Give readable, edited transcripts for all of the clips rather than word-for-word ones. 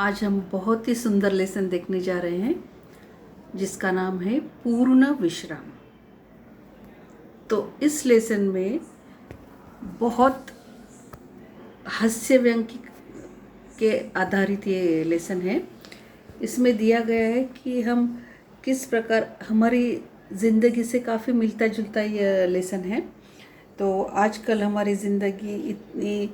आज हम बहुत ही सुंदर लेसन देखने जा रहे हैं जिसका नाम है पूर्ण विश्राम। तो इस लेसन में बहुत हास्य व्यंग के आधारित ये लेसन है। इसमें दिया गया है कि हम किस प्रकार हमारी ज़िंदगी से काफ़ी मिलता जुलता ये लेसन है। तो आजकल हमारी ज़िंदगी इतनी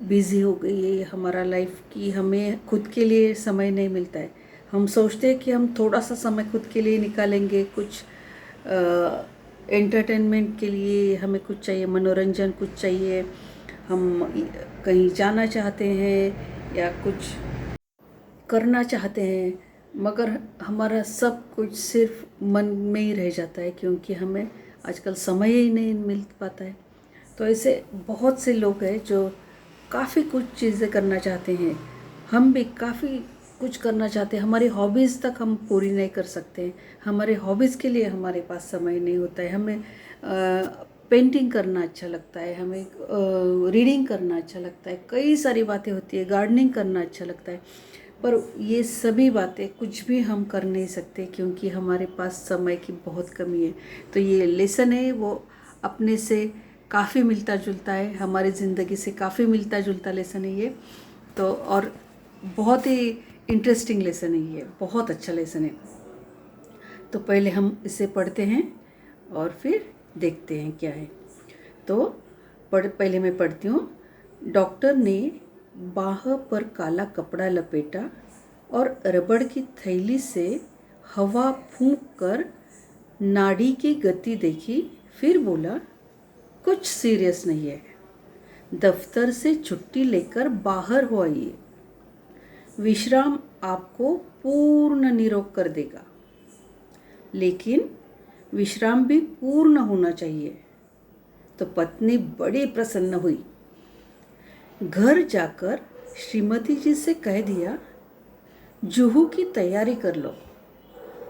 बिज़ी हो गई है हमारा लाइफ कि हमें खुद के लिए समय नहीं मिलता है। हम सोचते हैं कि हम थोड़ा सा समय खुद के लिए निकालेंगे, कुछ एंटरटेनमेंट के लिए हमें कुछ चाहिए, मनोरंजन कुछ चाहिए, हम कहीं जाना चाहते हैं या कुछ करना चाहते हैं, मगर हमारा सब कुछ सिर्फ मन में ही रह जाता है क्योंकि हमें आजकल समय ही नहीं मिल पाता है। तो ऐसे बहुत से लोग हैं जो काफ़ी कुछ चीज़ें करना चाहते हैं। हम भी काफ़ी कुछ करना चाहते हैं, हमारी हॉबीज़ तक हम पूरी नहीं कर सकते हैं। हमारे हॉबीज़ के लिए हमारे पास समय नहीं होता है। हमें पेंटिंग करना अच्छा लगता है, हमें रीडिंग करना अच्छा लगता है, कई सारी बातें होती है, गार्डनिंग करना अच्छा लगता है। पर ये सभी बातें कुछ भी हम कर नहीं सकते क्योंकि हमारे पास समय की बहुत कमी है। तो ये लेसन है वो अपने से काफ़ी मिलता जुलता है, हमारी ज़िंदगी से काफ़ी मिलता जुलता लेसन है ये। तो और बहुत ही इंटरेस्टिंग लेसन है ये, बहुत अच्छा लेसन है। तो पहले हम इसे पढ़ते हैं और फिर देखते हैं क्या है। तो पहले मैं पढ़ती हूँ। डॉक्टर ने बाह पर काला कपड़ा लपेटा और रबड़ की थैली से हवा फूंक कर नाड़ी की गति देखी, फिर बोला, कुछ सीरियस नहीं है, दफ्तर से छुट्टी लेकर बाहर हो आइए, विश्राम आपको पूर्ण निरोग कर देगा, लेकिन विश्राम भी पूर्ण होना चाहिए। तो पत्नी बड़ी प्रसन्न हुई। घर जाकर श्रीमती जी से कह दिया, जुहू की तैयारी कर लो,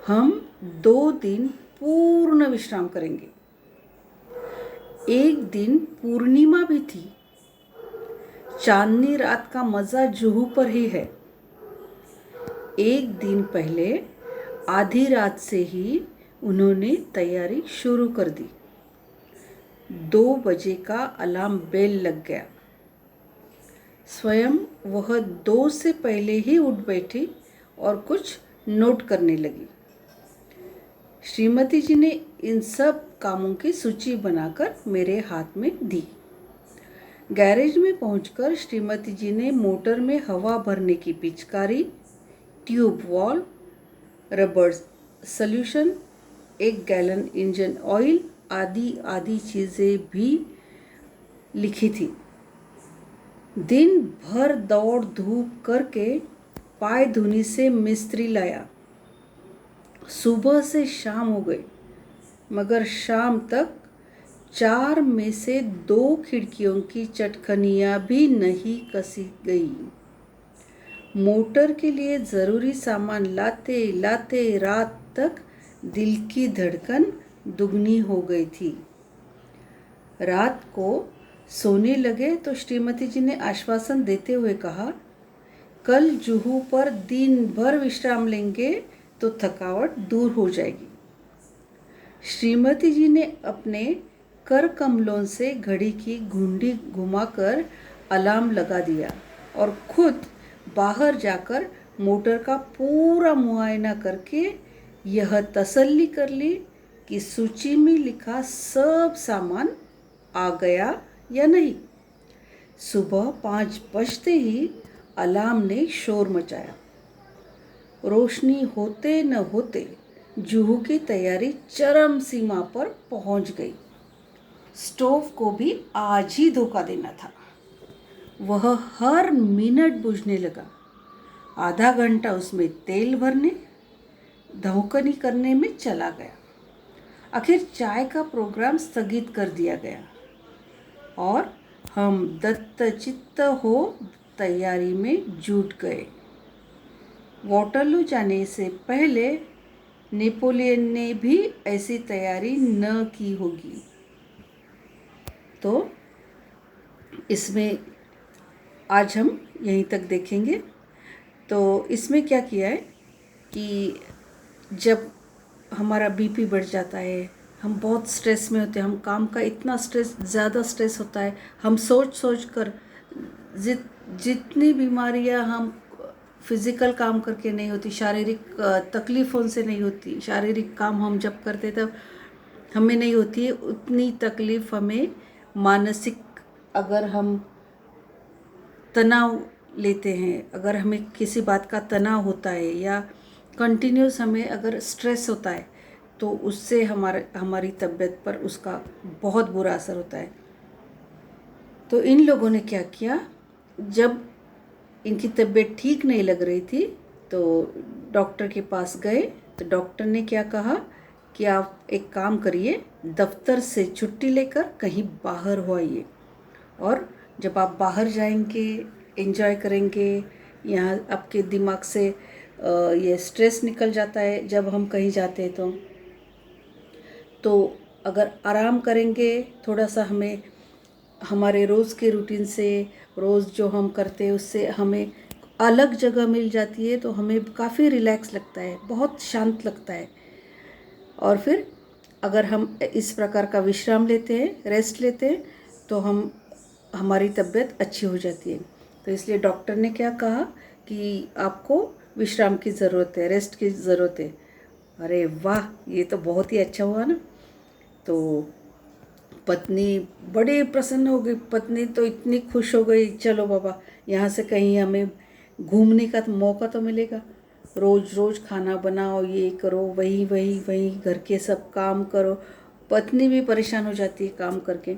हम 2 दिन पूर्ण विश्राम करेंगे। एक दिन पूर्णिमा भी थी। चांदनी रात का मज़ा जुहू पर ही है। एक दिन पहले आधी रात से ही उन्होंने तैयारी शुरू कर दी। 2 बजे का अलार्म बेल लग गया। स्वयं वह 2 से पहले ही उठ बैठी और कुछ नोट करने लगी। श्रीमती जी ने इन सब कामों की सूची बनाकर मेरे हाथ में दी। गैरेज में पहुंचकर श्रीमती जी ने मोटर में हवा भरने की पिचकारी, ट्यूब वॉल, रबड़ सॉल्यूशन, 1 गैलन इंजन ऑयल आदि आदि चीज़ें भी लिखी थी। दिन भर दौड़ धूप करके पाय धुनी से मिस्त्री लाया। सुबह से शाम हो गई, मगर शाम तक 4 में से 2 खिड़कियों की चटखनियाँ भी नहीं कसी गई। मोटर के लिए ज़रूरी सामान लाते लाते रात तक दिल की धड़कन दुगनी हो गई थी। रात को सोने लगे तो श्रीमती जी ने आश्वासन देते हुए कहा, कल जुहू पर दिन भर विश्राम लेंगे तो थकावट दूर हो जाएगी। श्रीमती जी ने अपने कर कमलों से घड़ी की घुंडी घुमाकर अलार्म लगा दिया और खुद बाहर जाकर मोटर का पूरा मुआयना करके यह तसल्ली कर ली कि सूची में लिखा सब सामान आ गया या नहीं। सुबह 5 बजते ही अलार्म ने शोर मचाया। रोशनी होते न होते जुहू की तैयारी चरम सीमा पर पहुंच गई। स्टोव को भी आज ही धोखा देना था। वह हर मिनट बुझने लगा। आधा घंटा उसमें तेल भरने धौंकनी करने में चला गया। आखिर चाय का प्रोग्राम स्थगित कर दिया गया और हम दत्तचित्त हो तैयारी में जुट गए। वॉटरलू जाने से पहले नेपोलियन ने भी ऐसी तैयारी न की होगी। तो इसमें आज हम यहीं तक देखेंगे। तो इसमें क्या किया है कि जब हमारा बीपी बढ़ जाता है, हम बहुत स्ट्रेस में होते हैं, हम काम का इतना स्ट्रेस, ज़्यादा स्ट्रेस होता है, हम सोच सोच कर जितनी बीमारियां हम फिज़िकल काम करके नहीं होती, शारीरिक तकलीफ़ों से नहीं होती, शारीरिक काम हम जब करते तब हमें नहीं होती है, उतनी तकलीफ़ हमें मानसिक, अगर हम तनाव लेते हैं, अगर हमें किसी बात का तनाव होता है या कंटिन्यूस हमें अगर स्ट्रेस होता है, तो उससे हमारी तबीयत पर उसका बहुत बुरा असर होता है। तो इन लोगों ने क्या किया, जब इनकी तबीयत ठीक नहीं लग रही थी तो डॉक्टर के पास गए। तो डॉक्टर ने क्या कहा कि आप एक काम करिए, दफ्तर से छुट्टी लेकर कहीं बाहर हो आइए, और जब आप बाहर जाएंगे, एंजॉय करेंगे, यहाँ आपके दिमाग से ये स्ट्रेस निकल जाता है जब हम कहीं जाते हैं। तो अगर आराम करेंगे थोड़ा सा, हमें हमारे रोज़ के रूटीन से, रोज़ जो हम करते हैं उससे हमें अलग जगह मिल जाती है, तो हमें काफ़ी रिलैक्स लगता है, बहुत शांत लगता है। और फिर अगर हम इस प्रकार का विश्राम लेते हैं, रेस्ट लेते हैं, तो हमारी तबीयत अच्छी हो जाती है। तो इसलिए डॉक्टर ने क्या कहा कि आपको विश्राम की ज़रूरत है, रेस्ट की ज़रूरत है। अरे वाह, ये तो बहुत ही अच्छा हुआ ना। तो पत्नी बड़ी प्रसन्न हो गई, पत्नी तो इतनी खुश हो गई, चलो बाबा यहाँ से कहीं हमें घूमने का मौका तो मिलेगा। रोज़ रोज़ खाना बनाओ, ये करो, वही वही वही घर के सब काम करो, पत्नी भी परेशान हो जाती है काम करके।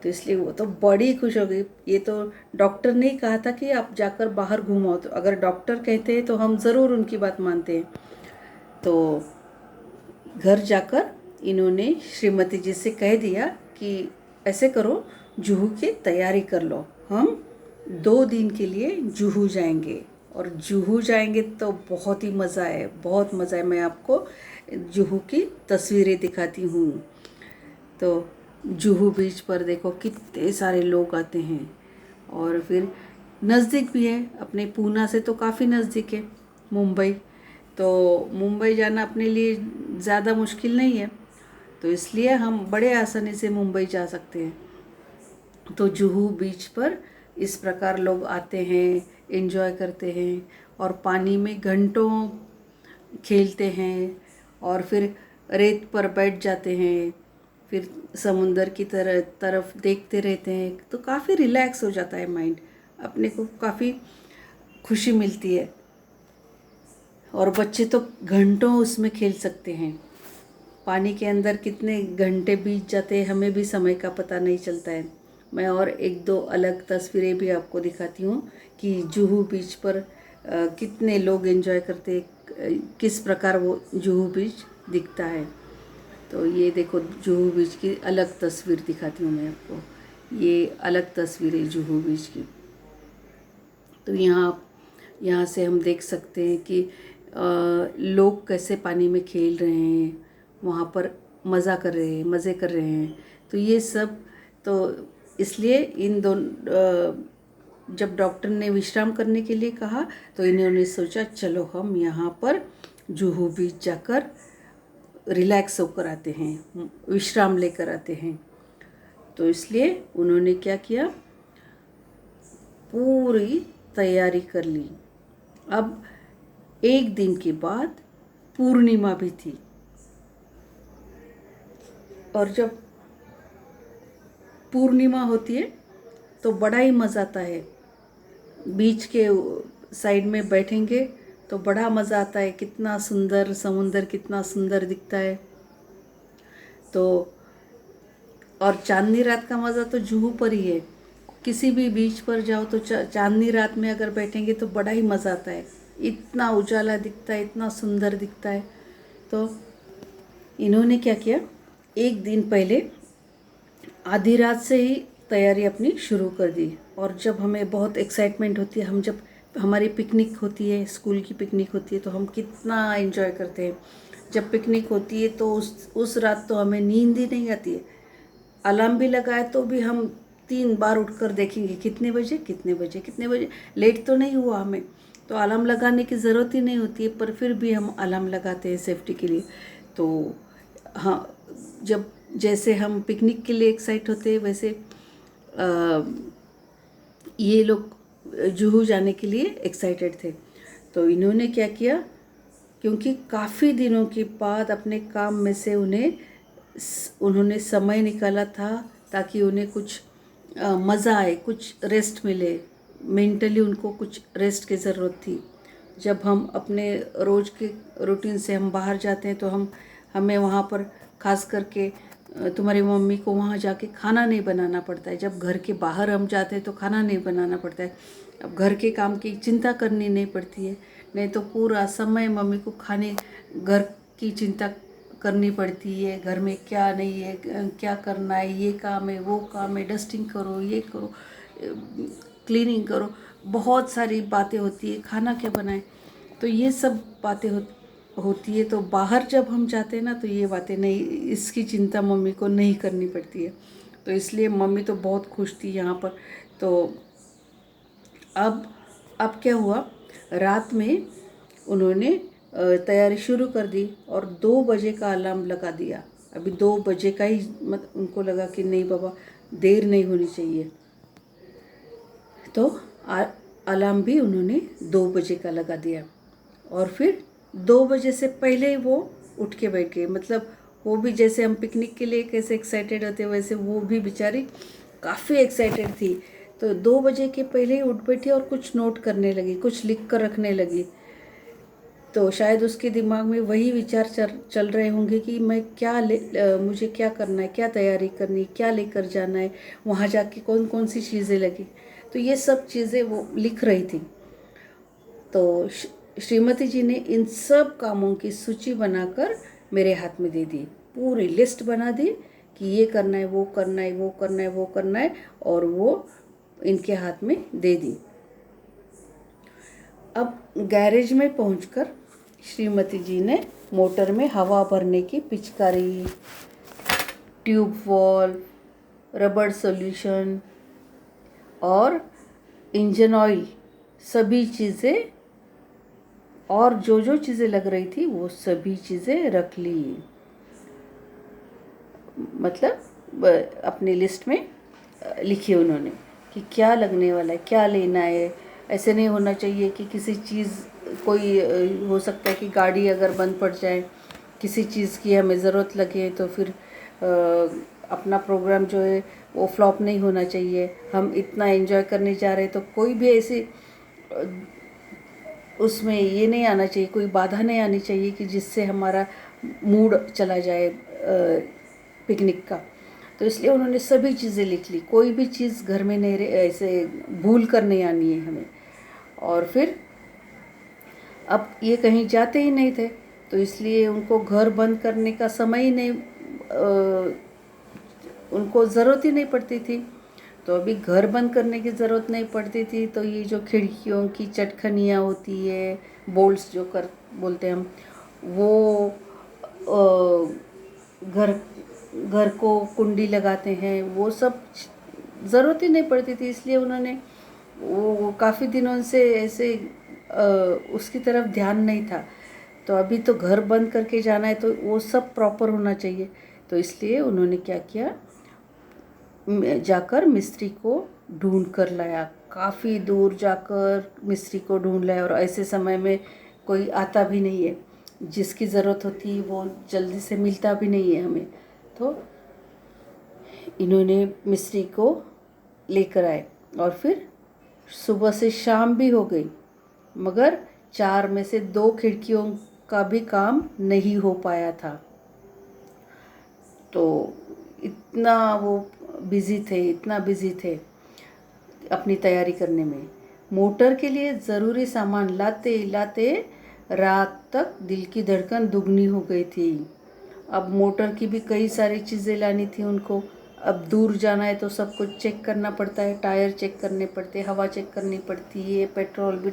तो इसलिए वो तो बड़ी खुश हो गई। ये तो डॉक्टर ने कहा था कि आप जाकर बाहर घूमो, तो अगर डॉक्टर कहते हैं तो हम ज़रूर उनकी बात मानते हैं। तो घर जाकर इन्होंने श्रीमती जी से कह दिया कि ऐसे करो, जुहू की तैयारी कर लो, हम 2 दिन के लिए जुहू जाएंगे। और जुहू जाएंगे तो बहुत ही मज़ा है, बहुत मज़ा है। मैं आपको जुहू की तस्वीरें दिखाती हूँ। तो जुहू बीच पर देखो कितने सारे लोग आते हैं, और फिर नज़दीक भी है, अपने पूना से तो काफ़ी नज़दीक है मुंबई। तो मुंबई जाना अपने लिए ज़्यादा मुश्किल नहीं है, तो इसलिए हम बड़े आसानी से मुंबई जा सकते हैं। तो जुहू बीच पर इस प्रकार लोग आते हैं, एंजॉय करते हैं, और पानी में घंटों खेलते हैं, और फिर रेत पर बैठ जाते हैं, फिर समुंदर की तरफ देखते रहते हैं। तो काफ़ी रिलैक्स हो जाता है माइंड, अपने को काफ़ी खुशी मिलती है, और बच्चे तो घंटों उसमें खेल सकते हैं। पानी के अंदर कितने घंटे बीत जाते हैं हमें भी समय का पता नहीं चलता है। मैं और 1-2 अलग तस्वीरें भी आपको दिखाती हूँ कि जुहू बीच पर कितने लोग एंजॉय करते हैं, किस प्रकार वो जुहू बीच दिखता है। तो ये देखो, जुहू बीच की अलग तस्वीर दिखाती हूँ मैं आपको। ये अलग तस्वीर है जुहू बीच की। तो यहाँ से हम देख सकते हैं कि लोग कैसे पानी में खेल रहे हैं, वहाँ पर मज़ा कर रहे हैं, मज़े कर रहे हैं। तो ये सब, तो इसलिए जब डॉक्टर ने विश्राम करने के लिए कहा, तो इन्होंने सोचा चलो हम यहाँ पर जुहू बीच जाकर रिलैक्स होकर आते हैं, विश्राम लेकर आते हैं। तो इसलिए उन्होंने क्या किया, पूरी तैयारी कर ली। अब 1 दिन के बाद पूर्णिमा भी थी, और जब पूर्णिमा होती है तो बड़ा ही मज़ा आता है। बीच के साइड में बैठेंगे तो बड़ा मज़ा आता है, कितना सुंदर समुंदर, कितना सुंदर दिखता है। तो और चांदनी रात का मज़ा तो जुहू पर ही है। किसी भी बीच पर जाओ तो चांदनी रात में अगर बैठेंगे तो बड़ा ही मज़ा आता है, इतना उजाला दिखता है, इतना सुंदर दिखता है। तो इन्होंने क्या किया, 1 दिन पहले आधी रात से ही तैयारी अपनी शुरू कर दी। और जब हमें बहुत एक्साइटमेंट होती है, हम जब हमारी पिकनिक होती है, स्कूल की पिकनिक होती है, तो हम कितना एंजॉय करते हैं। जब पिकनिक होती है तो उस रात तो हमें नींद ही नहीं आती है। अलार्म भी लगाए तो भी हम 3 बार उठकर देखेंगे कितने बजे कितने बजे कितने बजे, लेट तो नहीं हुआ हमें। तो अलार्म लगाने की ज़रूरत ही नहीं होती है, पर फिर भी हम अलार्म लगाते हैं सेफ्टी के लिए। तो हाँ, जब जैसे हम पिकनिक के लिए एक्साइट होते हैं, वैसे ये लोग जुहू जाने के लिए एक्साइटेड थे। तो इन्होंने क्या किया, क्योंकि काफ़ी दिनों के बाद अपने काम में से उन्होंने समय निकाला था ताकि उन्हें कुछ मज़ा आए, कुछ रेस्ट मिले। मेंटली उनको कुछ रेस्ट की ज़रूरत थी। जब हम अपने रोज़ के रूटीन से हम बाहर जाते हैं तो हमें वहाँ पर खास करके तुम्हारी मम्मी को वहाँ जाके खाना नहीं बनाना पड़ता है। जब घर के बाहर हम जाते हैं तो खाना नहीं बनाना पड़ता है। अब घर के काम की चिंता करनी नहीं पड़ती है, नहीं तो पूरा समय मम्मी को घर की चिंता करनी पड़ती है। घर में क्या नहीं है, क्या करना है, ये काम है, वो काम है, डस्टिंग करो, ये करो, क्लीनिंग करो, बहुत सारी बातें होती है, खाना क्या बनाए, तो ये सब बातें होती है। तो बाहर जब हम जाते हैं ना, तो ये बातें नहीं, इसकी चिंता मम्मी को नहीं करनी पड़ती है। तो इसलिए मम्मी तो बहुत खुश थी यहाँ पर। तो अब क्या हुआ, रात में उन्होंने तैयारी शुरू कर दी और 2 बजे का अलार्म लगा दिया। अभी 2 बजे का ही उनको लगा कि नहीं बाबा, देर नहीं होनी चाहिए। तो अलार्म भी उन्होंने 2 बजे का लगा दिया और फिर 2 बजे से पहले ही वो उठ के बैठ गए। मतलब वो भी जैसे हम पिकनिक के लिए कैसे एक्साइटेड होते, वैसे वो भी बेचारी काफ़ी एक्साइटेड थी। तो 2 बजे के पहले ही उठ बैठी और कुछ नोट करने लगी, कुछ लिख कर रखने लगी। तो शायद उसके दिमाग में वही विचार चल रहे होंगे कि मैं मुझे क्या करना है, क्या तैयारी करनी है, क्या लेकर जाना है, वहाँ जाके कौन कौन सी चीज़ें लगी। तो ये सब चीज़ें वो लिख रही थी। तो श्रीमती जी ने इन सब कामों की सूची बनाकर मेरे हाथ में दे दी, पूरी लिस्ट बना दी कि ये करना है, वो करना है, वो करना है, वो करना है, और वो इनके हाथ में दे दी। अब गैरेज में पहुंचकर श्रीमती जी ने मोटर में हवा भरने की पिचकारी, ट्यूब वॉल्व, रबड़ सॉल्यूशन और इंजन ऑयल, सभी चीज़ें, और जो जो चीज़ें लग रही थी वो सभी चीज़ें रख ली। मतलब अपनी लिस्ट में लिखी उन्होंने कि क्या लगने वाला है, क्या लेना है। ऐसे नहीं होना चाहिए कि किसी चीज़ कोई हो सकता है कि गाड़ी अगर बंद पड़ जाए, किसी चीज़ की हमें ज़रूरत लगे, तो फिर अपना प्रोग्राम जो है वो फ्लॉप नहीं होना चाहिए। हम इतना एंजॉय करने जा रहे हैं तो कोई भी ऐसी उसमें ये नहीं आना चाहिए, कोई बाधा नहीं आनी चाहिए कि जिससे हमारा मूड चला जाए पिकनिक का। तो इसलिए उन्होंने सभी चीज़ें लिख ली, कोई भी चीज़ घर में नहीं ऐसे भूल कर नहीं आनी है हमें। और फिर अब ये कहीं जाते ही नहीं थे, तो इसलिए उनको घर बंद करने का समय ही नहीं, उनको ज़रूरत ही नहीं पड़ती थी। तो अभी घर बंद करने की ज़रूरत नहीं पड़ती थी, तो ये जो खिड़कियों की चटखनियाँ होती है, बोल्ट्स जो बोलते हैं हम, वो घर घर को कुंडी लगाते हैं, वो सब ज़रूरत ही नहीं पड़ती थी। इसलिए उन्होंने वो काफ़ी दिनों से ऐसे उसकी तरफ ध्यान नहीं था। तो अभी तो घर बंद करके जाना है तो वो सब प्रॉपर होना चाहिए। तो इसलिए उन्होंने क्या किया, जाकर मिस्त्री को ढूंढ कर लाया, काफ़ी दूर जाकर मिस्त्री को ढूंढ लाया। और ऐसे समय में कोई आता भी नहीं है, जिसकी ज़रूरत होती है वो जल्दी से मिलता भी नहीं है हमें। तो इन्होंने मिस्त्री को लेकर आए और फिर सुबह से शाम भी हो गई, मगर 4 में से 2 खिड़कियों का भी काम नहीं हो पाया था। तो इतना वो इतना बिज़ी थे अपनी तैयारी करने में। मोटर के लिए ज़रूरी सामान लाते लाते रात तक दिल की धड़कन दुगनी हो गई थी। अब मोटर की भी कई सारी चीज़ें लानी थी उनको। अब दूर जाना है तो सब कुछ चेक करना पड़ता है, टायर चेक करने पड़ते, हवा चेक करनी पड़ती है, पेट्रोल भी